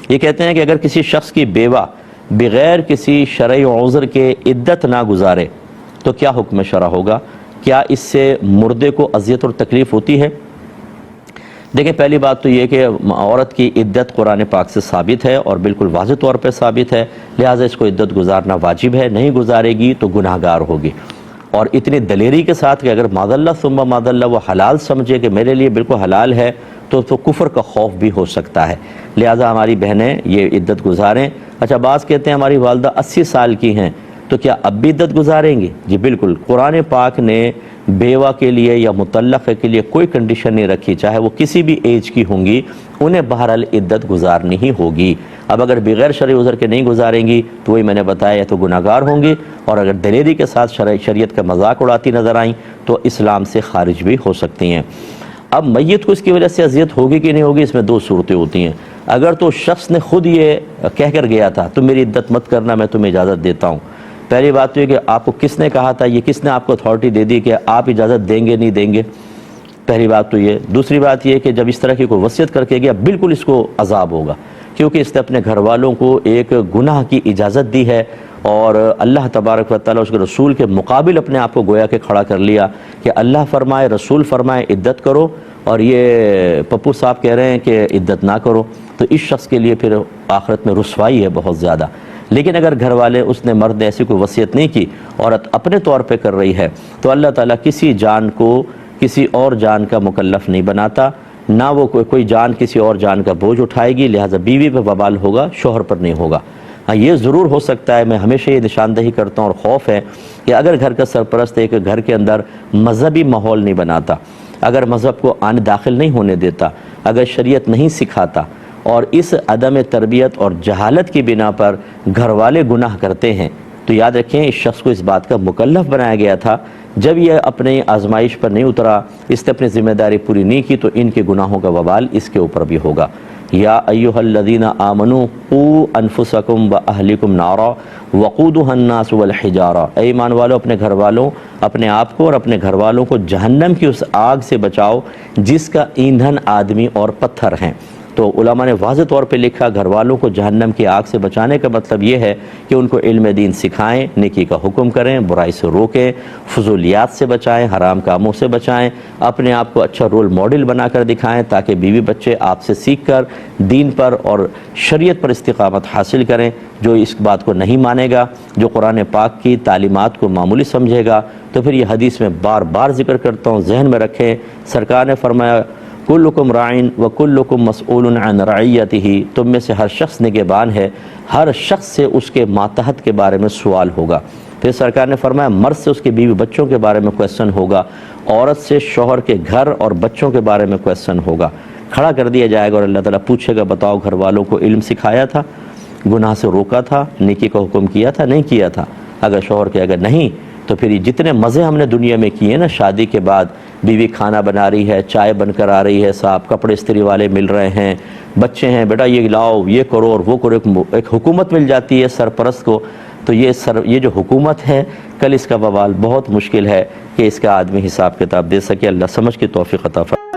یہ کہتے ہیں کہ اگر کسی شخص کی بیوہ بغیر کسی شرعی عذر کے عدت نہ گزارے تو کیا حکم شرع ہوگا؟ کیا اس سے مردے کو اذیت اور تکلیف ہوتی ہے؟ دیکھیں، پہلی بات تو یہ کہ عورت کی عدت قرآن پاک سے ثابت ہے اور بالکل واضح طور پہ ثابت ہے، لہٰذا اس کو عدت گزارنا واجب ہے، نہیں گزارے گی تو گناہ گار ہوگی۔ اور اتنی دلیری کے ساتھ کہ اگر معاذ اللہ ثم معاذ اللہ وہ حلال سمجھے کہ میرے لیے بالکل حلال ہے تو کفر کا خوف بھی ہو سکتا ہے، لہٰذا ہماری بہنیں یہ عدت گزاریں۔ اچھا، بعض کہتے ہیں ہماری والدہ 80 سال کی ہیں تو کیا اب بھی عدت گزاریں گی؟ جی بالکل، قرآن پاک نے بیوہ کے لیے یا مطلقہ کے لیے کوئی کنڈیشن نہیں رکھی، چاہے وہ کسی بھی ایج کی ہوں گی، انہیں بہرحال عدت گزارنی ہی ہوگی۔ اب اگر بغیر شرعی عذر کے نہیں گزاریں گی تو وہی میں نے بتایا تو گناہ گار ہوں گی، اور اگر دلیری کے ساتھ شریعت کا مذاق اڑاتی نظر آئیں تو اسلام سے خارج بھی ہو سکتی ہیں۔ اب میت کو اس کی وجہ سے اذیت ہوگی کہ نہیں ہوگی، اس میں دو صورتیں ہوتی ہیں۔ اگر تو شخص نے خود یہ کہہ کر گیا تھا تم میری عدت مت کرنا، میں تمہیں اجازت دیتا ہوں، پہلی بات تو یہ کہ آپ کو کس نے کہا تھا، یہ کس نے آپ کو اتھارٹی دے دی کہ آپ اجازت دیں گے نہیں دیں گے؟ پہلی بات تو یہ۔ دوسری بات یہ کہ جب اس طرح کی کوئی وصیت کر کے گیا، بالکل اس کو عذاب ہوگا، کیونکہ اس نے اپنے گھر والوں کو ایک گناہ کی اجازت دی ہے، اور اللہ تبارک و تعالیٰ اس کے رسول کے مقابل اپنے آپ کو گویا کہ کھڑا کر لیا کہ اللہ فرمائے، رسول فرمائے عدت کرو، اور یہ پپو صاحب کہہ رہے ہیں کہ عدت نہ کرو، تو اس شخص کے لیے پھر آخرت میں رسوائی ہے بہت زیادہ۔ لیکن اگر گھر والے، اس نے مرد نے ایسی کوئی وصیت نہیں کی، عورت اپنے طور پہ کر رہی ہے، تو اللہ تعالیٰ کسی جان کو کسی اور جان کا مکلف نہیں بناتا، نہ وہ کوئی جان کسی اور جان کا بوجھ اٹھائے گی، لہٰذا بیوی پہ وبال ہوگا، شوہر پر نہیں ہوگا۔ ہاں، یہ ضرور ہو سکتا ہے، میں ہمیشہ یہ نشاندہی کرتا ہوں اور خوف ہے کہ اگر گھر کا سرپرست ایک گھر کے اندر مذہبی ماحول نہیں بناتا، اگر مذہب کو آنے داخل نہیں ہونے دیتا، اگر شریعت نہیں سکھاتا، اور اس عدم تربیت اور جہالت کی بنا پر گھر والے گناہ کرتے ہیں، تو یاد رکھیں اس شخص کو اس بات کا مکلف بنایا گیا تھا، جب یہ اپنی آزمائش پر نہیں اترا، اس نے اپنی ذمہ داری پوری نہیں کی، تو ان کے گناہوں کا وبال اس کے اوپر بھی ہوگا۔ یا ایھا الذین آمنوا قوا انفسکم واہلکم نارا وقودھا الناس والحجارہ، اے ایمان والو اپنے گھر والوں، اپنے آپ کو اور اپنے گھر والوں کو جہنم کی اس آگ سے بچاؤ جس کا ایندھن آدمی اور پتھر ہیں۔ تو علماء نے واضح طور پہ لکھا گھر والوں کو جہنم کی آگ سے بچانے کا مطلب یہ ہے کہ ان کو علم دین سکھائیں، نیکی کا حکم کریں، برائی سے روکیں، فضولیات سے بچائیں، حرام کاموں سے بچائیں، اپنے آپ کو اچھا رول ماڈل بنا کر دکھائیں تاکہ بیوی بچے آپ سے سیکھ کر دین پر اور شریعت پر استقامت حاصل کریں۔ جو اس بات کو نہیں مانے گا، جو قرآن پاک کی تعلیمات کو معمولی سمجھے گا، تو پھر یہ حدیث میں بار بار ذکر کرتا ہوں، ذہن میں رکھیں، سرکار نے فرمایا کلکم راعٍ وکلکم مسئول عن رعیتہ، تم میں سے ہر شخص نگہبان ہے، ہر شخص سے اس کے ماتحت کے بارے میں سوال ہوگا۔ پھر سرکار نے فرمایا مرد سے اس کے بیوی بچوں کے بارے میں کویسچن ہوگا، عورت سے شوہر کے گھر اور بچوں کے بارے میں کویسچن ہوگا، کھڑا کر دیا جائے گا اور اللہ تعالیٰ پوچھے گا بتاؤ گھر والوں کو علم سکھایا تھا، گناہ سے روکا تھا، نیکی کا حکم کیا تھا، نہیں کیا تھا؟ اگر شوہر کے اگر نہیں، تو پھر یہ جتنے مزے ہم نے دنیا میں کیے نا، شادی کے بعد بیوی کھانا بنا رہی ہے، چائے بن کر آ رہی ہے، صاحب کپڑے استری والے مل رہے ہیں، بچے ہیں بیٹا یہ لاؤ یہ کرو اور وہ کرو، ایک حکومت مل جاتی ہے سرپرست کو، تو یہ جو حکومت ہے کل اس کا وبال بہت مشکل ہے کہ اس کا آدمی حساب کتاب دے سکے۔ اللہ سمجھ کی توفیق عطا فرمائے۔